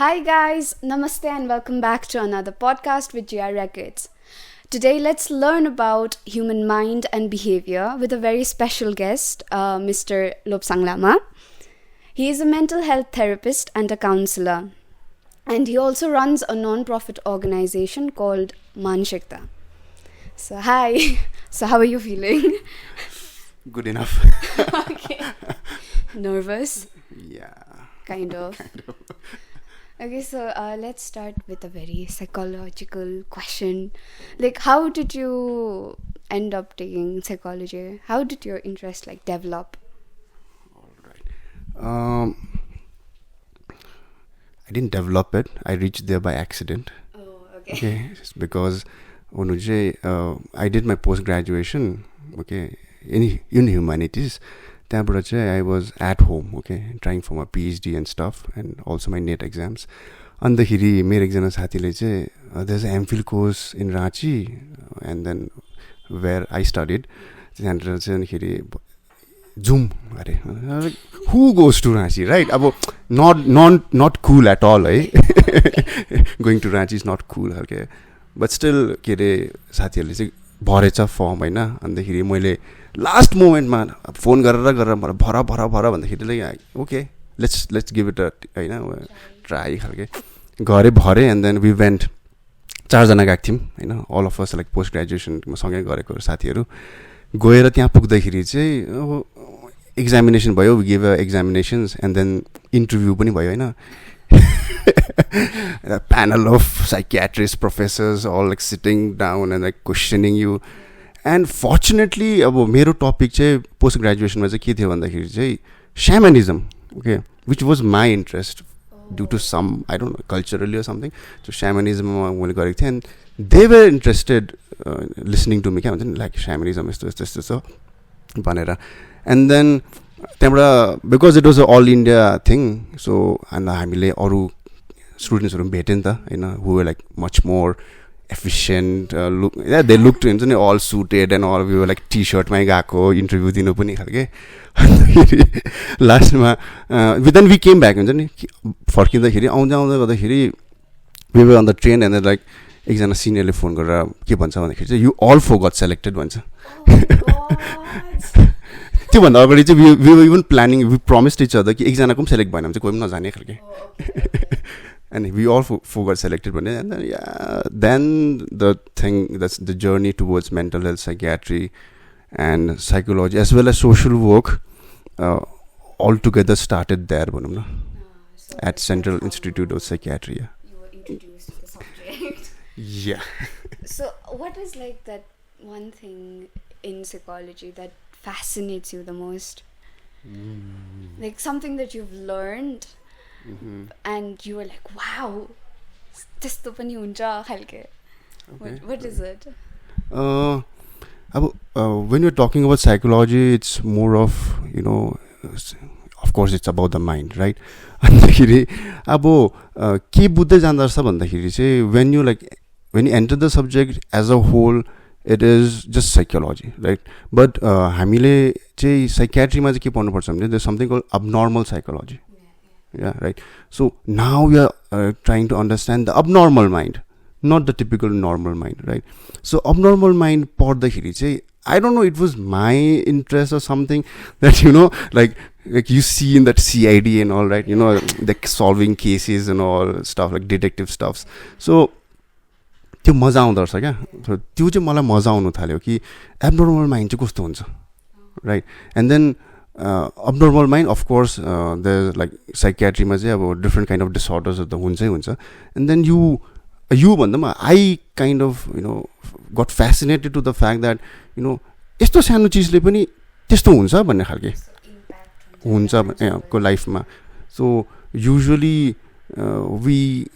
Hi guys, namaste and welcome back to another podcast with GR Records. Today let's learn about human mind and behavior with a very special guest, Mr. Lopsang Lama. He is a mental health therapist and a counsellor, and he also runs a non-profit organization called Manshiktaorg. So hi, so how are you feeling? Good enough. Okay. Nervous? Yeah. Kind of. Okay, so let's start with a very psychological question. Like, how did you end up taking psychology? How did your interest develop? All right. I didn't develop it. I reached there by accident. Oh, okay. Okay, it's because I did my post-graduation, okay, in humanities. त्यहाँबाट I was at home, okay, trying for my PhD and stuff, and also my NET exams. अन्तखेरि मेरो एकजना साथीले चाहिँ there's an MPhil course in Ranchi, and then where I studied, त्यहाँनिर चाहिँ अन्तखेरि Zoom अरे, who goes to Ranchi, right? अब not cool at all, है. Going to Ranchi is not cool, okay. But still के अरे साथीहरूले चाहिँ भरेछ फर्म होइन. अन्तखेरि मैले लास्ट मोमेन्टमा फोन गरेर भर भन्दाखेरि like okay let's give it होइन ट्राई खालके गरे भरे. एन्ड देन वी वेन्ट, 4जना गएको थियौँ होइन, all of us like post ग्रेजुएसनमा सँगै गरेको साथीहरू. गएर त्यहाँ पुग्दाखेरि चाहिँ अब एक्जामिनेसन भयो, we give examinations and then interview पनि भयो होइन. Panel of psychiatrist professors all like sitting down and like questioning you. And fortunately अब मेरो टपिक चाहिँ पोस्ट ग्रेजुएसनमा चाहिँ के थियो भन्दाखेरि चाहिँ shamanism, okay, which was my interest due to some I don't know culturally or something. त्यो स्यामनिजममा मैले गरेको थिएँ and they were interested listening to me, क्या भन्छ नि, लाइक स्यामनिजम यस्तो यस्तो यस्तो छ भनेर. एन्ड देन त्यहाँबाट because it was a all India thing, so अन्त हामीले अरू स्टुडेन्ट्सहरू पनि भेट्यो नि त होइन, who were like much more efficient look, yeah, they looked हुन्छ नि all suited and all. We were like t-shirtमै गएको इन्टरभ्यू दिनु पनि खालके. लास्टमा then we came back हुन्छ नि, फर्किँदाखेरि आउँदा गर्दाखेरि we were on the train and then like एकजना सिनियरले फोन गरेर के भन्छ भन्दाखेरि चाहिँ you all four got selected भन्छ. त्योभन्दा अगाडि चाहिँ we were even planning, we promised each other कि एकजनाको पनि सेलेक्ट भएन भने चाहिँ कोही पनि नजाने खालके. And we all four got selected, and then then the thing, that's the journey towards mental health, psychiatry, and psychology, as well as social work, all together started there, So at Central Institute of Psychiatry. Yeah. You were introduced to the subject. Yeah. So, what is like that one thing in psychology that fascinates you the most? Like something that you've learned. Mm-hmm. And you were like, wow, त्यस्तो पनि हुन्छ खालके. What is it? When you're talking about psychology, it's more of, you know, of course it's about the mind, right? अन्तखेरि अब के बुझ्दै जाँदो रहेछ भन्दाखेरि चाहिँ when you enter the subject as a whole, it is just psychology, right? But हामीले चाहिँ psychiatry मा चाहिँ के पढ्नुपर्छ भने there's something called abnormal psychology. Yeah, right. So now we are trying to understand the abnormal mind, not the typical normal mind, right? So abnormal mind पढ्दाखेरि चाहिँ I don't know, it was my interest or something that, you know, like you see in that CID and all, right? You know, like solving cases and all stuff, like detective stuffs. So त्यो मजा आउँदो रहेछ क्या. त्यो चाहिँ मलाई मजा आउनु थाल्यो कि abnormal mind चाहिँ कस्तो हुन्छ, right? And then abnormal mind, of course, there's like psychiatry मा चाहिँ अब different kind of disorders त हुन्छ. And then you भन्दामा I kind of, you know, got fascinated to the fact that, you know, यस्तो सानो चिजले पनि त्यस्तो हुन्छ भन्ने खालके हुन्छ को लाइफमा. So usually we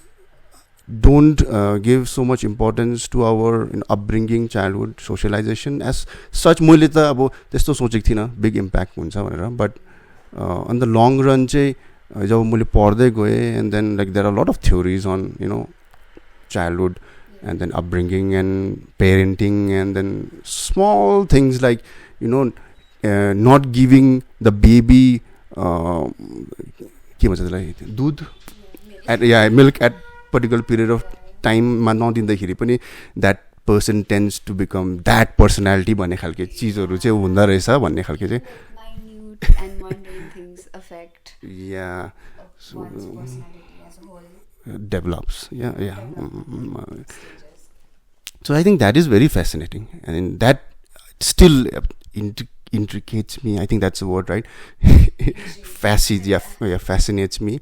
don't give so much importance to our upbringing, childhood, socialization as such. मैले त अब त्यस्तो सोचेको थिइनँ big impact हुन्छ भनेर. But on the long run चाहिँ जब मैले पढ्दै गएँ, and then like there are a lot of theories on, you know, childhood and then upbringing and parenting, and then small things like, you know, not giving the baby के भन्छ त्यसलाई, दुध milk at particular period of time मा नदिँदाखेरि पनि that person tends to become that personality भन्ने खालके चिजहरू चाहिँ हुँदो रहेछ भन्ने खालके चाहिँ minute and mundane things affect so one's personality as a whole develops so I think that is very fascinating, and that still intricates me. I think that's the word, right? Fascinates me.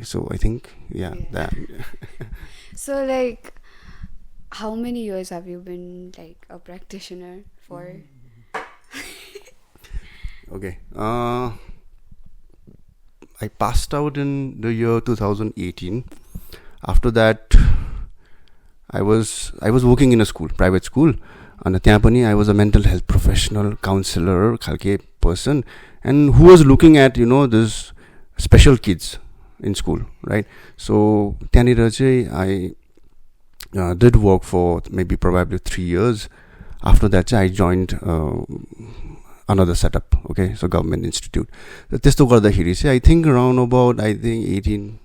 So I think that. So like, how many years have you been like a practitioner for? Okay. I passed out in the year 2018. After that, I was working in a school, private school. And I was a mental health professional, counsellor, khalke person, and who was looking at this special kids in school, right? So I did work for probably 3 years. After that, I joined another setup. Okay, so government institute. I think around about 18,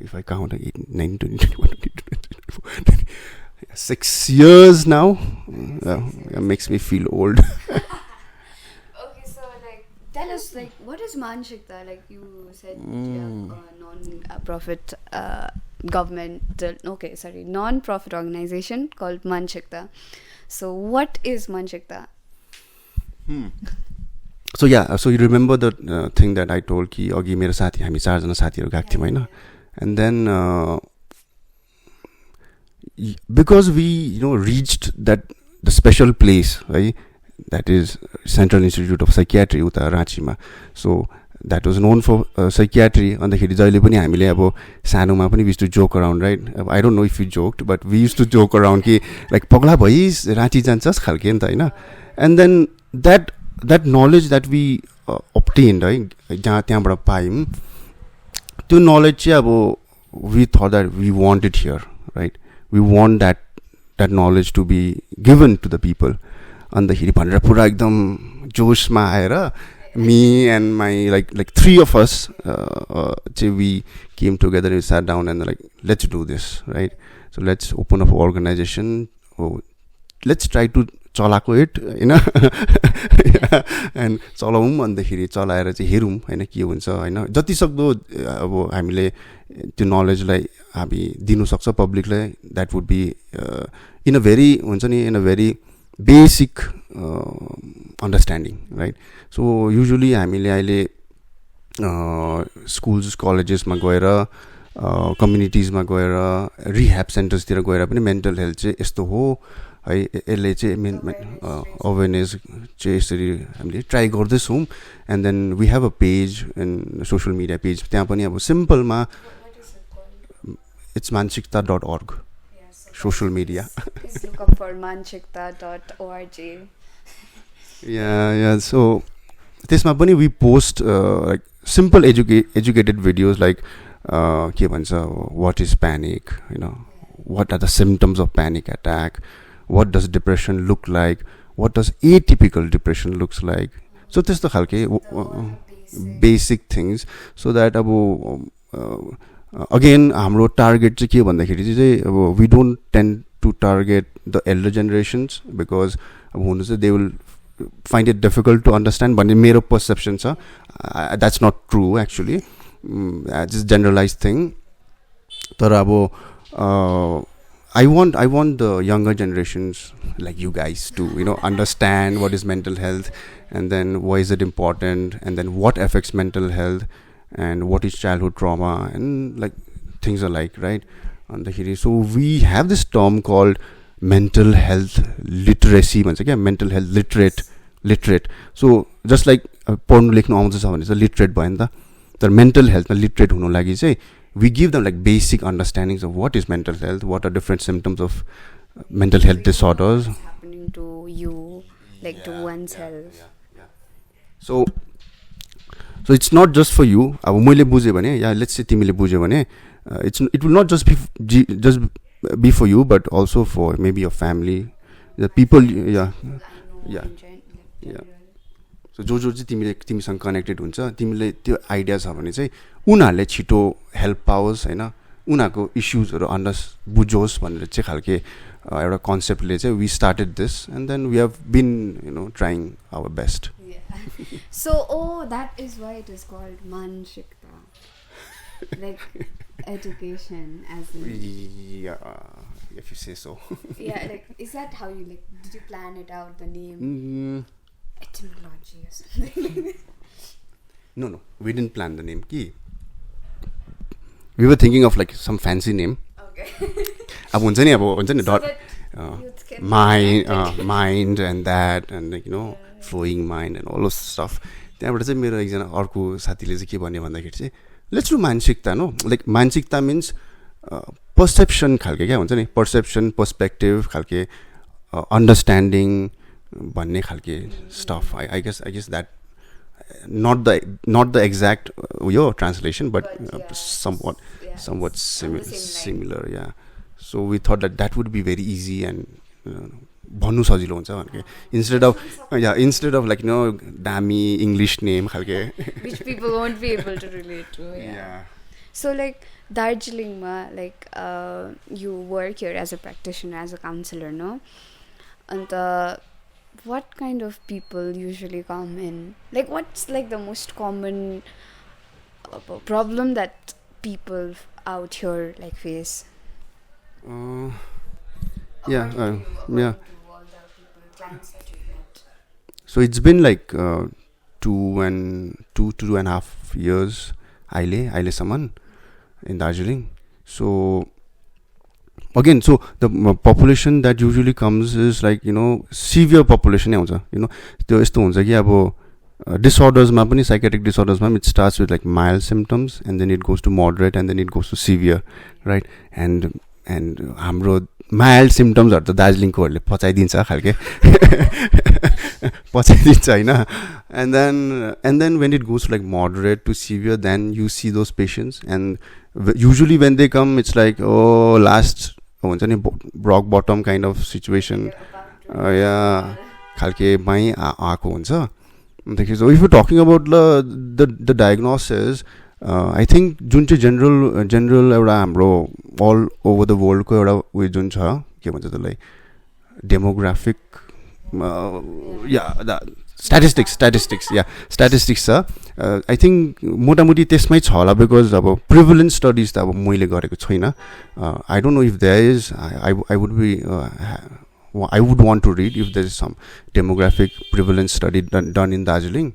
if I count 18, 19, 20, 21, 22, 23, 24, 6 years now. It makes me feel old. Okay, so like, tell us like, what is Manshikta? Like you said, non-profit non-profit organization called Manshikta. So what is Manshikta? So so you remember the thing that I told ki agi mero sathi हामी 4 जना साथीहरु गएको थियौं हैन, and then because we reached the special place, right? That is Central Institute of Psychiatry uta Ranchi ma. So that was known for psychiatry. And the jaile pani हामीले अब सानोमा पनि we used to joke around, right? I don't know if you joked, but we used to joke around कि like पगला भई रांची जान्छस् खालके नि त हैन. And then that knowledge that we obtained, right? जहाँ त्यहाँबाट पायौं, त्यो knowledge चाहिँ अब we thought that we want it here, right? We want that knowledge to be given to the people. And the भनेर पुरा एकदम जोशमा आएर me and my like 3 of us we came together, we sat down and like, let's do this, right? So let's open up an organization. Let's try to चलाको it and चलाउँ भन्दाखेरि चलाएर चाहिँ हेरौँ हैन के हुन्छ हैन, जति सक्दो अब हामीले त्यो नलेजलाई हामी दिनु सक्छ पब्लिकलाई. that would be in a very हुन्छ नि in a very basic understanding, right? So usually हामीले अहिले schools colleges मा गएर communities मा गएर rehab centers तिर गएर पनि mental health चाहिँ यस्तो हो है, यसले चाहिँ awareness चाहिँ यसरी हामीले ट्राई गर्दैछौँ. And then we have a page and social media page. त्यहाँ पनि अब simple मा it's manshikta.org. Social media. Please look up for manshikta.org. So त्यसमा पनि we post like simple educated videos like के भन्छ, what is panic, what are the symptoms of panic attack, what does depression look like, what does atypical depression looks like. So त्यस्तो खालके basic things, so that अब again हाम्रो target चाहिँ के भन्दाखेरि चाहिँ अब we don't tend to target the elder generations because अब हुनु चाहिँ they will find it difficult to understand भन्ने मेरो perception छ. That's not true actually. Just generalized thing. तर अब I want the younger generations like you guys to understand what is mental health, and then why is it important, and then what affects mental health, and what is childhood trauma, and like things are like, right? So we have this term called mental health literacy, mental health literate. So just like पढ्नु लेख्नु आउँछ भने चाहिँ literate भयो नि त, तर mental health literate हुनु लागि चाहिँ we give them like basic understandings of what is mental health, what are different symptoms of mental health disorders happening to you, like to oneself. So it's not just for you. अब मैले बुझे भने, let's say तिमीले बुझ्यो भने, it will not just be for you, but also for maybe your family, the people. सो जो चाहिँ तिमीसँग कनेक्टेड हुन्छ तिमीले त्यो आइडिया छ भने चाहिँ उनीहरूले छिटो हेल्प पाओस् होइन उनीहरूको इस्युजहरू बुझोस् भनेर चाहिँ खालके एउटा कन्सेप्टले चाहिँ we started this and then we have been trying our best So, that is why it is called Manshikta. Like education, as in. Yeah, if you say so. Yeah, like, is that how you, like, did you plan it out, the name? Etymology or something? No, we didn't plan the name. We were thinking of like some fancy name. Okay. अब हुन्छ नि So that youth can mind and that and like flowing mind and all those stuff. त्यहाँबाट चाहिँ मेरो एकजना अर्को साथीले चाहिँ के भन्यो भन्दाखेरि चाहिँ लेट्स डु मानसिकता नो लाइक मानसिकता मिन्स पर्सेप्सन खालके क्या हुन्छ नि पर्सेप्सन पर्सपेक्टिभ खालके अन्डरस्ट्यान्डिङ भन्ने खालके stuff I guess that not the exact translation but somewhat similar, yeah. So we thought that would be very easy and भन्नु सजिलो हुन्छ भनेको instead of like दामी English name खालके which people won't be able to relate to. Yeah. So like Darjeeling ma like you work here as a practitioner, as a counselor, no? And what kind of people usually come in? Like what's like the most common problem that people out here like face? Yeah. So it's been like 2.5 years Aile Saman in Darjeeling. So again, so the population that usually comes is like severe population त्यो यस्तो हुन्छ कि अब disorders-मा पनि psychiatric disorders-मा it starts with like mild symptoms and then it goes to moderate and then it goes to severe, right? And हाम्रो mild symptoms-हरु त दार्जिलिङकोहरुले पचाइदिन्छ खालके पचाइदिन्छ हैन and then when it goes to like moderate to severe then you see those patients and usually when they come it's like last हुन्छ नि rock bottom kind of situation खालके मै आएको हुन्छ अन्तखेरि so if you're talking about the diagnosis I think जुन चाहिँ general एउटा हाम्रो all over the world को एउटा उयो जुन छ के भन्छ त्यसलाई demographic statistics छ I think मोटामोटी त्यसमै छ होला because अब prevalence studies त अब मैले गरेको छैन I don't know if there is I would want to read if there is some demographic prevalence study done in Darjeeling.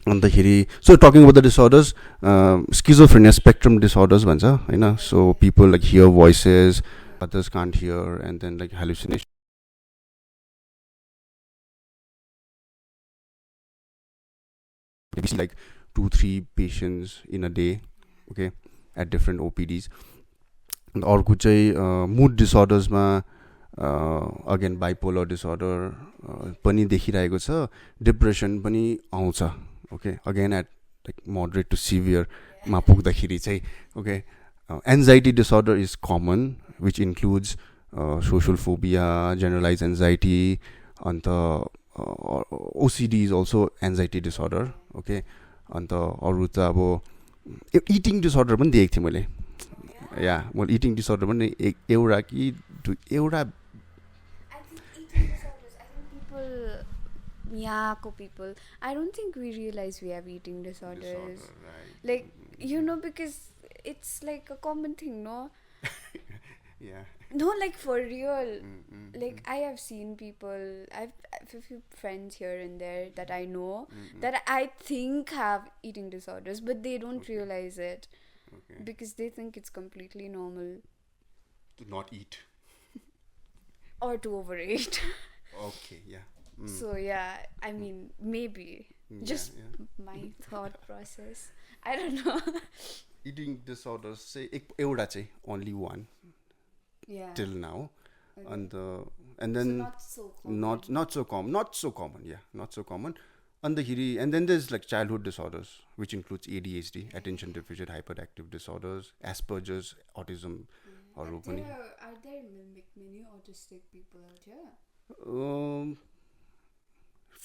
So talking about the disorders, schizophrenia spectrum disorders भन्छ हैन so people like hear voices others can't hear and then like hallucination. We see like 2-3 patients in a day, okay, at different OPDs. And अर्को चाहिँ mood disorders मा again bipolar disorder पनि देखिरहेको छ depression पनि आउँछ okay again at like moderate to severe मा पुग्दाखेरि चाहिँ okay anxiety disorder is common which includes social phobia, generalized anxiety and OCD is also anxiety disorder okay अन्त अरु त अब eating disorder पनि देखेको थिएँ मैले मैले eating disorder पनि एउटा कि एउटा people I don't think we realize we have eating disorders right. Like because it's like a common thing, no? Yeah. No, like for real. Like I have seen people, I've a few friends here and there that I know that I think have eating disorders, but they don't realize it because they think it's completely normal to not eat or to overeat. Okay, yeah. So yeah, I mean maybe just my thought process. I don't know. Eating disorders say एउटा चाहिँ only one. Yeah. Till now. Okay. And then so not so common. Not so common. And then there's like childhood disorders, which includes ADHD, attention deficit hyperactive disorders, Asperger's, autism. Are there many autistic people out here?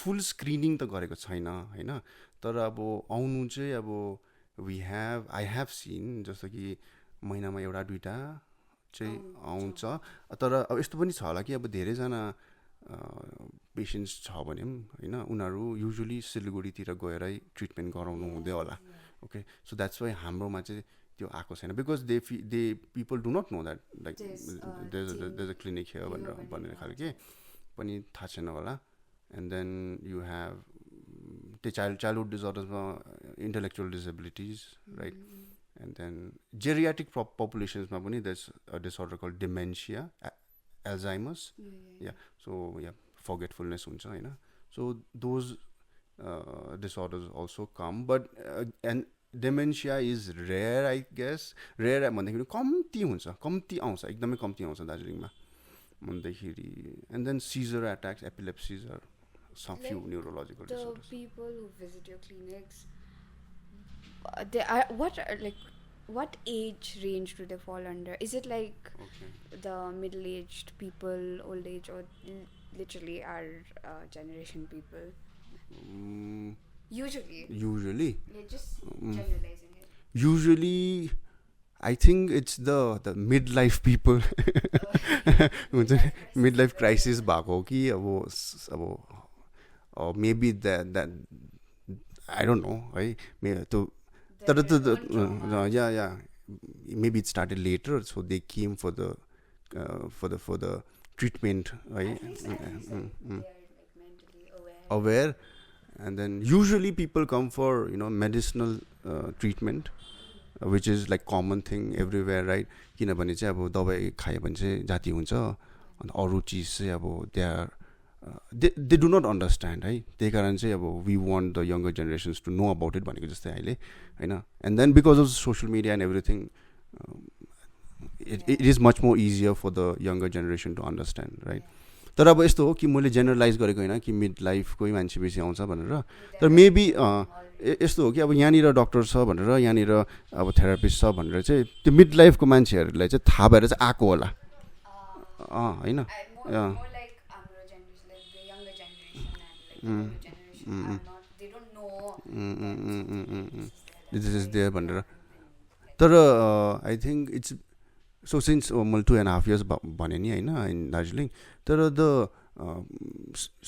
Full screening त गरेको छैन हैन तर अब आउनु चाहिँ अब I have seen जस्तो कि महिनामा एउटा दुईटा चाहिँ आउँछ तर अब यस्तो पनि छ होला कि अब धेरैजना पेसेन्ट्स छ भने पनि होइन उनीहरू युजली सिलगढीतिर गएरै ट्रिटमेन्ट गराउनु हुँदै होला ओके सो द्याट्स वाइ हाम्रोमा चाहिँ त्यो आएको छैन because they people do not know that like there a clinic here भनेर खालके पनि थाहा छैन होला एन्ड देन यु हेभ त्यो चाइल्डहुड डिजअर्डर्समा intellectual disabilities right and then geriatric पपुलेसन्समा पनि there's a disorder called dementia Alzheimer's yeah so yeah forgetfulness हुन्छ होइन so those disorders also come but and dementia is rare I guess rare भन्दाखेरि कम्ती आउँछ एकदमै कम्ती आउँछ दार्जिलिङमा भन्दाखेरि end then seizure attacks epilepsies are some few neurological disorders. The people who visit your clinics, what age range do they fall under? Is it like the middle-aged people, old age, or literally our generation people? Usually. Yeah, just generalizing it. Usually, I think it's the midlife people. Midlife crisis भएको कि अब or maybe that I don't know right yeah maybe it started later so they came for the treatment right They are like mentally aware and then usually people come for medicinal treatment which is like common thing everywhere right किनभने चाहिँ अब दबाई खायो भने चाहिँ जाती हुन्छ अनि अरू चिज चाहिँ अब they do not understand है त्यही कारण चाहिँ अब we want the younger generations to know about it भनेको जस्तै अहिले हैन and then because of social media and everything it is much more easier for the younger generation to understand right तर अब यस्तो हो कि मैले जेनरलाइज गरेको होइन कि मिड लाइफकै मान्छे बेसी आउँछ भनेर तर मेबी यस्तो हो कि अब यहाँनिर डक्टर छ भनेर यहाँनिर अब थेरापिस्ट छ भनेर चाहिँ त्यो मिड लाइफको मान्छेहरूलाई चाहिँ थाहा भएर चाहिँ आएको होला होइन they don't know this is there भनेर तर I think it's so since मैले 2.5 years भने नि होइन in Darjeeling तर the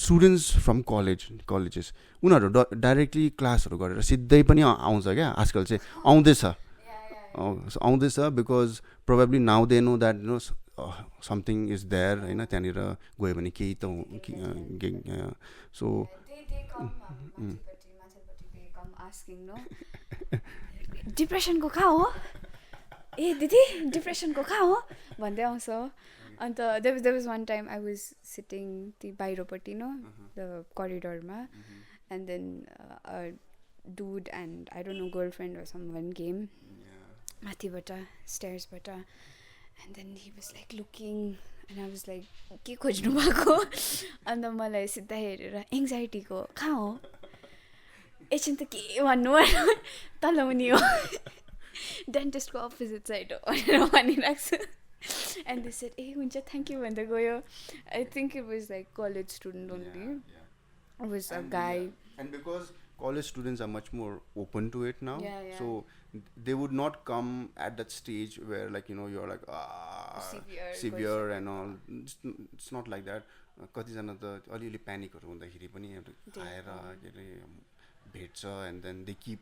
students from colleges उनीहरू डाइरेक्टली क्लासहरू गरेर सिधै पनि आउँछ क्या आजकल चाहिँ आउँदैछ because probably now they know that something is there हैन त्यहाँनिर गयो भने केही त so they come they come asking no depression को कहाँ हो ए दिदी depression को कहाँ हो भन्दै आउँछ अन्त there was one time I was sitting the बाहिरपट्टि no the corridor ma and then a dude and I don't know girlfriend or someone came माथिबाट stairs बाट and then he was like looking and I was like के खोज्नु भएको अन्त मलाई सिधा हेरेर anxiety को कहाँ हो एकछिन त के भन्नु तल मुनि हो डेन्टिस्ट को अपोजिट साइड हो भनेर भनिरहेको छु and they said ए हुन्छ थ्याङ्क यू भन्दै गयो I think it was like college student only it was a guy and because college students are much more open to it now so they would not come at that stage where like you're like severe and all it's not like that कतिजना त अलिअलि प्यानिकहरू हुँदाखेरि पनि आएर के अरे भेट्छ and then they keep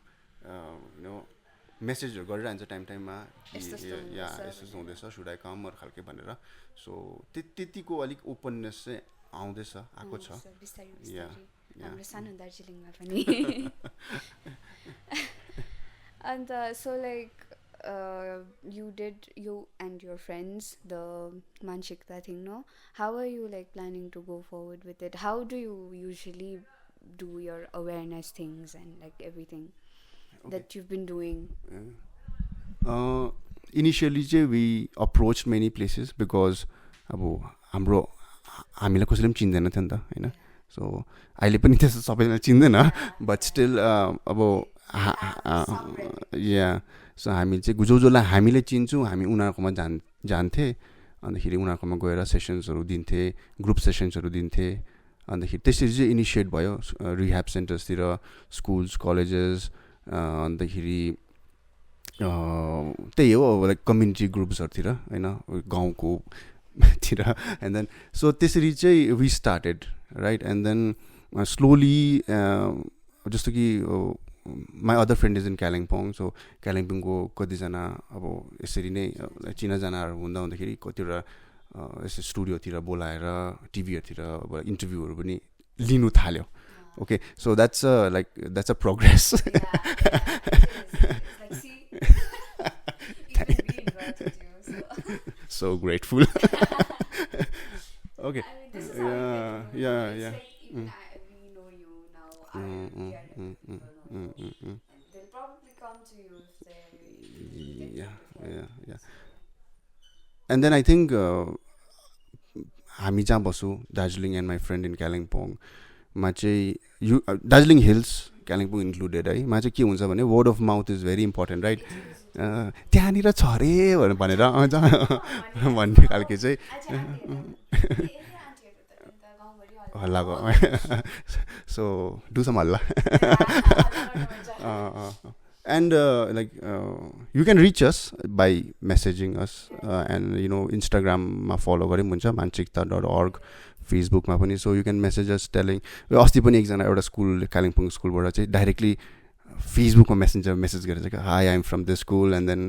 मेसेजहरू गरिरहन्छ टाइममा या यस्तो हुँदैछ शुड आई कम अर खालके भनेर सो त्यतिको अलिक ओपननेस चाहिँ आउँदैछ आएको छ या हाम्रो सानो दार्जिलिङमा पनि अन्त so like you and your friends the Manshikta thing no how are you like planning to go forward with it how do you usually do your awareness things and like everything that you've been doing initially we approached many places because अब हाम्रो हामीलाई कसैले पनि चिन्दैन थियो नि त हैन सो अहिले पनि त्यस्तो सबैजना चिन्दैन बट स्टिल अब या सो हामी चाहिँ जोजोलाई हामीले चिन्छौँ हामी उनीहरूकोमा जान्थे अन्तखेरि उनीहरूकोमा गएर सेसन्सहरू दिन्थे ग्रुप सेसन्सहरू दिन्थे अन्तखेरि त्यसरी चाहिँ इनिसिएट भयो रिह्याब सेन्टर्सतिर स्कुल्स कलेजेस अन्तखेरि त्यही हो लाइक कम्युनिटी ग्रुप्सहरूतिर होइन गाउँको तिर एन्ड देन सो त्यसरी चाहिँ we started right and then slowly जस्तो कि my other friend is in Kalimpong so कालिम्पोङको कतिजना अब यसरी नै चिनाजनाहरू हुँदा हुँदाखेरि कतिवटा यस्तो स्टुडियोतिर बोलाएर टिभीहरूतिर इन्टरभ्यूहरू पनि लिनु थाल्यो okay so that's a progress so grateful okay I mean, this is how yeah even we know you now. We are and they'll probably come to you if they yeah and then I think हामी जहाँ Basu Darjeeling and my friend इन कालिम्पोङ मा चाहिँ Darjeeling hills Kalimpong included है मा चाहिँ के हुन्छ भने word of mouth is very important right त्यहाँनिर छ अरे भनेर भन्ने खालके चाहिँ हल्लाको सो डु सम हल्ला and like you can reach us by messaging us and you know Instagram ma follow garim huncha manshiktaorg Facebook ma pani so you can message us telling asti pani ekjana euta school Kalimpong school bata chai directly Facebook ma messenger message गरेछ कि hi I'm from this school and then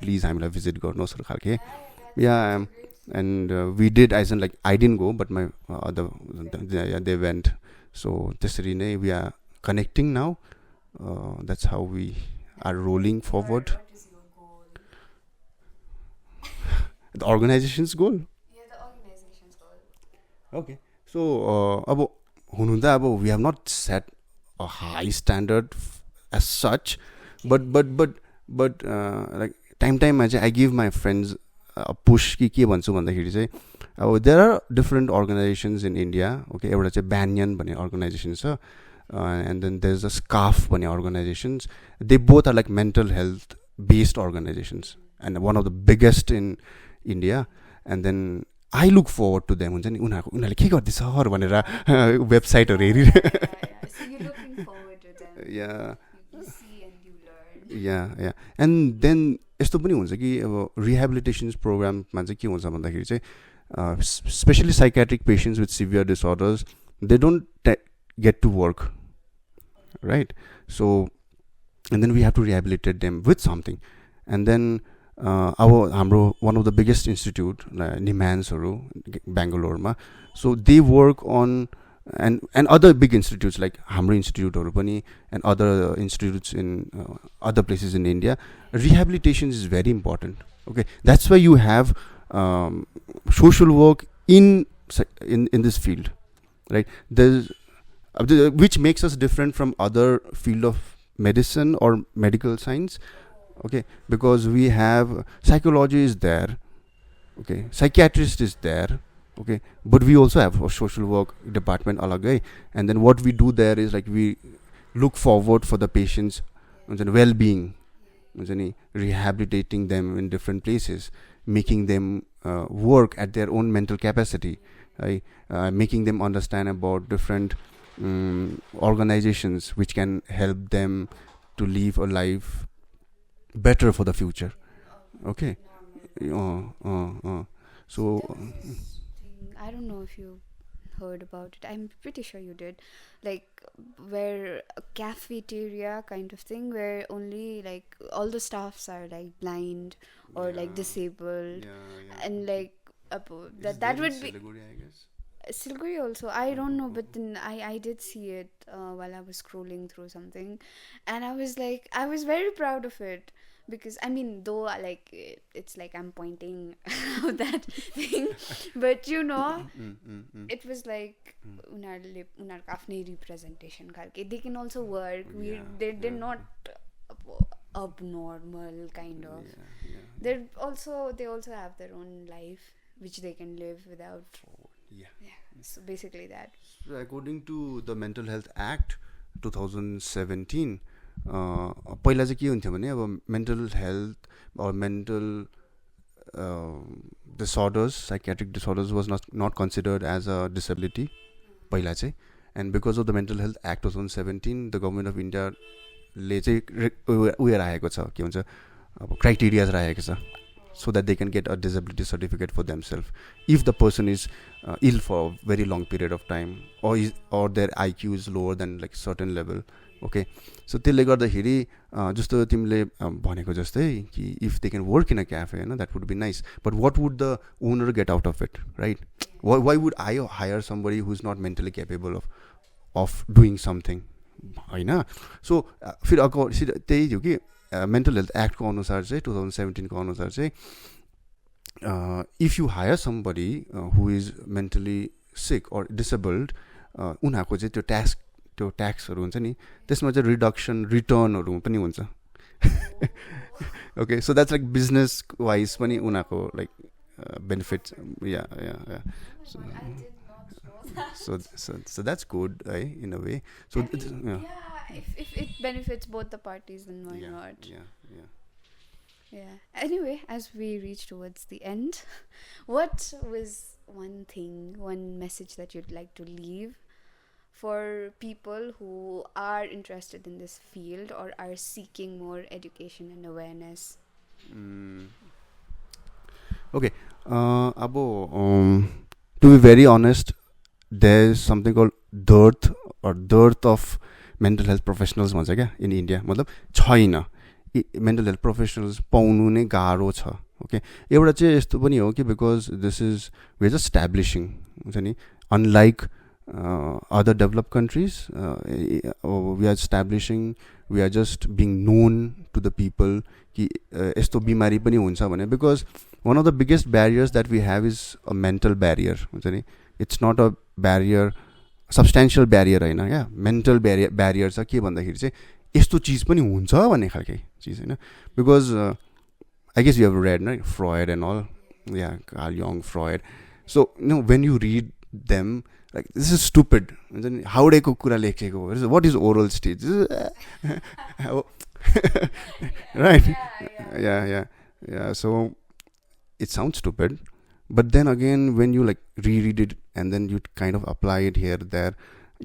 please हामीलाई visit गर्नुहोस् खालके yeah and we did as in like I didn't go but my other they went so त्यसरी नै we are connecting now that's how we are rolling forward. What is your goal? The organization's goal? Yeah, the organization's goal. Okay. So, अब हुनु त अब we have not set a high standard as such, but like time मा चाहिँ I give my friends a push कि के भन्छु भन्दाखेरि चाहिँ अब there are different organizations in India. Okay, एउटा चाहिँ Banyan भन्ने organization छ. And then there's a SCARF भन्ने organizations. They both are like mental health based organizations and one of the biggest in India. And then I look forward to them. हुन्छ नि उनीहरूले के गर्दैछ भनेर वेबसाइटहरू हेरि So you're looking forward to them. Yeah. You see and you learn. Yeah. And then यस्तो पनि हुन्छ कि अब rehabilitation प्रोग्राममा चाहिँ के हुन्छ भन्दाखेरि चाहिँ especially psychiatric patients with severe disorders, they don't get to work, right? So and then we have to rehabilitate them with something. And then हाम्रो one of the biggest institute निमान्सहरू बेङ्गलोरमा, so they work on and other big institutes like हाम्रो instituteहरू पनि and other institutes in other places in India, rehabilitation is very important. Okay, that's why you have social work in this field, right? There's which makes us different from other field of medicine or medical science. Okay, because we have psychology is there, okay, psychiatrist is there, okay, but we also have a social work department alagay. And then what we do there is like we look forward for the patients well-being, rehabilitating them in different places, making them work at their own mental capacity, right? Making them understand about different organizations which can help them to live a life better for the future. Okay. So I don't know if you heard about it. I'm pretty sure you did. Like where a cafeteria kind of thing where only like all the staffs are like blind or like disabled. And like that would be Siliguri, I guess. Siliguri also, I don't know, but then I did see it while I was scrolling through something, and I was very proud of it, because I mean, though like it's like I'm pointing out that thing, but you know, it was like unar afne representation kalke, they can also work. They're not abnormal kind of. They also have their own life which they can live without. So basically that. So according to the Mental Health Act 2017, पहिला चाहिँ के हुन्थ्यो भने अब mental health or mental disorders, psychiatric disorders was not considered as a disability, पहिला चाहिँ and because of the mental health act 2017 the government of इन्डियाले चाहिँ उयो राखेको छ के भन्छ अब क्राइटेरियाज राखेको छ so that they can get a disability certificate for themselves if the person is ill for a very long period of time or their IQ is lower than like certain level. Okay, so त्यसले गर्दाखेरि जस्तो तिमीले भनेको जस्तै कि if they can work in a cafe, you know, that would be nice, but what would the owner get out of it, right? Why would I hire somebody who's not mentally capable of doing something, Hahn? So फिर अर्को त्यही हो कि mental health एक्टको अनुसार चाहिँ 2017 को अनुसार चाहिँ if you hire somebody who is mentally sick or disabled उनीहरूको चाहिँ त्यो ट्याक्सहरू हुन्छ नि त्यसमा चाहिँ रिडक्सन रिटर्नहरू पनि हुन्छ. Okay, so that's like business wise पनि उनीहरूको लाइक बेनिफिट्स. या so that's good, right, in a way. So if it benefits both the parties, then why not? Yeah. Anyway, as we reach towards the end, what was one message that you'd like to leave for people who are interested in this field or are seeking more education and awareness? Okay, to be very honest, there is something called dearth of mental health professionals भन्छ क्या in India. मतलब छैन mental health professionals पाउनु नै गाह्रो छ. Okay, एउटा चाहिँ यस्तो पनि हो कि because this is we are just establishing हुन्छ नि, unlike other develop countries we are establishing, we are just being known to the people कि यस्तो बिमारी पनि हुन्छ भने. Because one of the biggest barriers that we have is a mental barrier हुन्छ नि. It's not a barrier, substantial barrier होइन क्या, मेन्टल ब्यारियर छ. के भन्दाखेरि चाहिँ यस्तो चिज पनि हुन्छ भन्ने खालके चिज होइन. Because I guess you have read न Freud and all, yeah Carl यङ Freud. So no when you read them like this is stupid हुन्छ नि, हाउडेको कुरा लेखेको हो, what is oral stage, right? Yeah so it sound stupid. But then again, when you like reread it and then you kind of apply it here, there,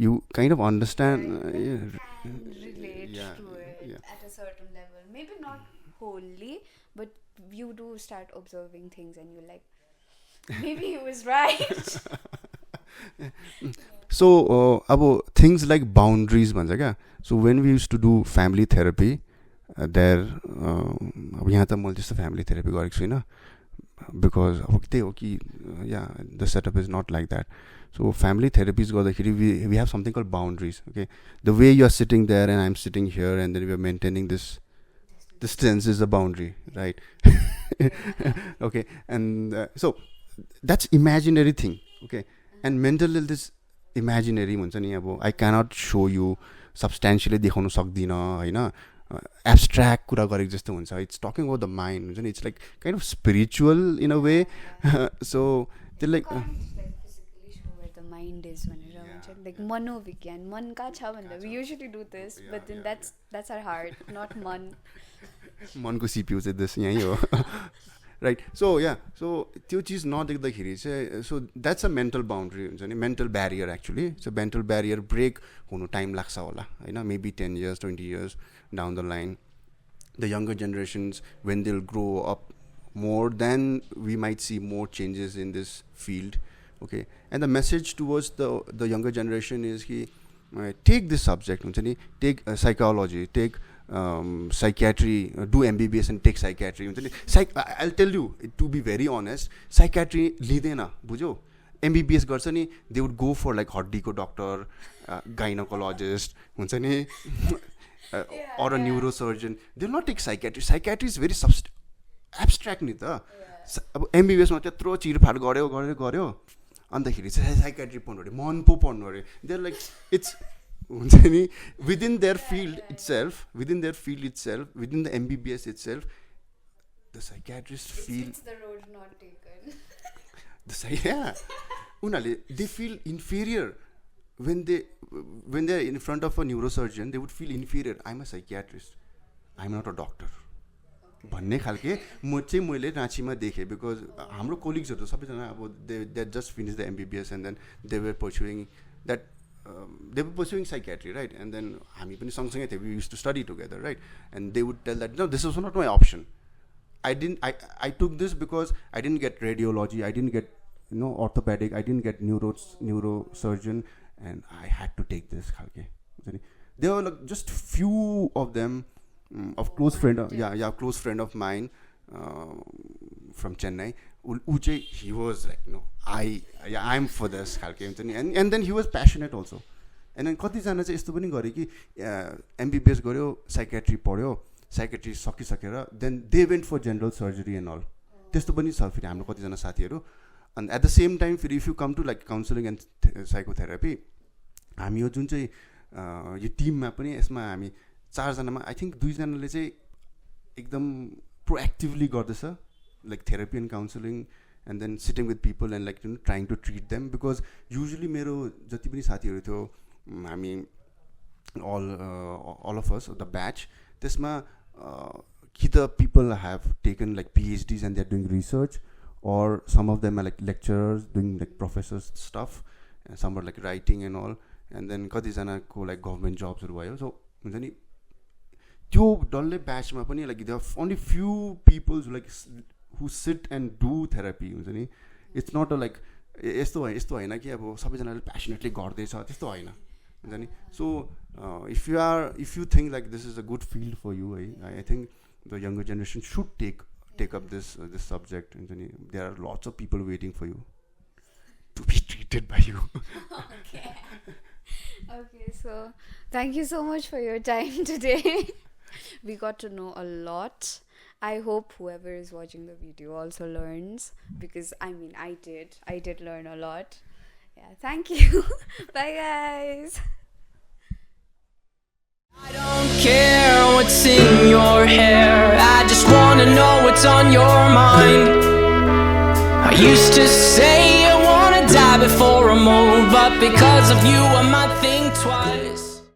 you kind of understand. Relate to it at a certain level. Maybe not wholly, but you do start observing things and you're like, maybe he was right. So, things like boundaries भन्छ क्या. So when we used to do family therapy, there, यहाँ त मैले त्यस्तो family therapy गरेको छुइनँ. Because त्यही हो कि the setup is not like that. So family therapies गर्दाखेरि we have something called boundaries. Okay, the way you are sitting there and I'm sitting here and then we are maintaining this distance is a boundary, right? Okay, and so that's imaginary thing. Okay, and mental health is imaginary हुन्छ नि. अब I cannot show you substantially देखाउनु सक्दिनँ होइन, abstract कुरा गरेको जस्तो हुन्छ. It's talking about the mind हुन्छ नि. It's like kind of spiritual in a way. So त्यसलाई माइन्ड इज भनेर हुन्छ लाइक मनोविज्ञान, मन कहाँ छ भन्दा we usually do this, but then that's our heart, not मन. मनको सिपियु चाहिँ दिस यहीँ हो, राइट? सो सो त्यो चिज नदेख्दाखेरि चाहिँ so that's a mental boundary हुन्छ नि, मेन्टल ब्यारियर एक्चुली. सो मेन्टल ब्यारियर ब्रेक हुनु टाइम लाग्छ होला होइन, maybe 10 years 20 years down the line. The younger generations, when they'll grow up more, then we might see more changes in this field. Okay, and the message towards the younger generation is ki take this subject हुन्छ नि, take psychology, take psychiatry, do MBBS and take psychiatry हुन्छ नि. I'll tell you, to be very honest, psychiatry लिँदैन बुझ्यौ. MBBS गर्छ नि, they would go for like हड्डीको doctor, gynecologist हुन्छ नि, or a neurosurgeon. They'll not take psychiatry. Psychiatry is very abstract नि त. अब MBBSमा त्यत्रो चिरफाड गऱ्यो अन्तखेरि चाहिँ साइकेट्री पढ्नु अरे, मन पो पढ्नु अरे. देयर लाइक इट्स हुन्छ नि, within their field itself, within the MBBS itself, the psychiatrist feel उनीहरूले they feel inferior when they're in front of a neurosurgeon. They would feel inferior. I'm a psychiatrist, I'm not a doctor भन्ने खालके म चाहिँ मैले राँचीमा देखेँ. Because हाम्रो कोलिग्सहरू सबैजना अब they just finish the MBBS and then they were pursuing that they were pursuing psychiatry, right? And then हामी पनि सँगसँगै थियौँ, we used to study together, right? And they would tell that no, this was not my option. I took this because I didn't get radiology, I didn't get orthopedic, I didn't get neurosurgeon, and I had to take this khalke. There were like just few of them, of close friend, close friend of mine from Chennai. He was like, no, I'm for this khalke. And then he was passionate also. And then कतिजना चाहिँ यस्तो पनि गरे कि MBBS गर्यो, psychiatry पढ्यो, psychiatry सकिसकेर then they went for general surgery and all. त्यस्तो पनि छ फेरि हाम्रो कतिजना साथीहरू. And at the same time, if you come to like counseling and psychotherapy, हामी यो जुन चाहिँ यो टिममा पनि यसमा हामी 4 जनामा I think 2 जनाले चाहिँ एकदम proactively गर्दैछ, like therapy and counseling, and then sitting with people and like trying to treat them, because usually मेरो जति पनि साथीहरू थियो हामी all of us, the batch, त्यसमा either people have taken like PhDs and they're doing research, or some of them are like lecturers doing like professors stuff, and some are like writing and all, and then कतिजनाको like government jobs भयो. So हुन्छ नि त्यो डल्लै ब्याचमा पनि like there are only few people who sit and do therapy हुन्छ नि. It's not a like यस्तो हैन कि अब सबैजनाले passionately गर्दैछ त्यस्तो हैन हुन्छ नि. So if you think like this is a good field for you, I think the younger generation should take up this subject. There are lots of people waiting for you to be treated by you. Okay, so thank you so much for your time today. We got to know a lot. I hope whoever is watching the video also learns, because I mean I did learn a lot. Yeah, thank you. Bye guys. I don't care what's in your hair, I just wanna know what's on your mind. I used to say I wanna die before I move, but because of you I might think twice.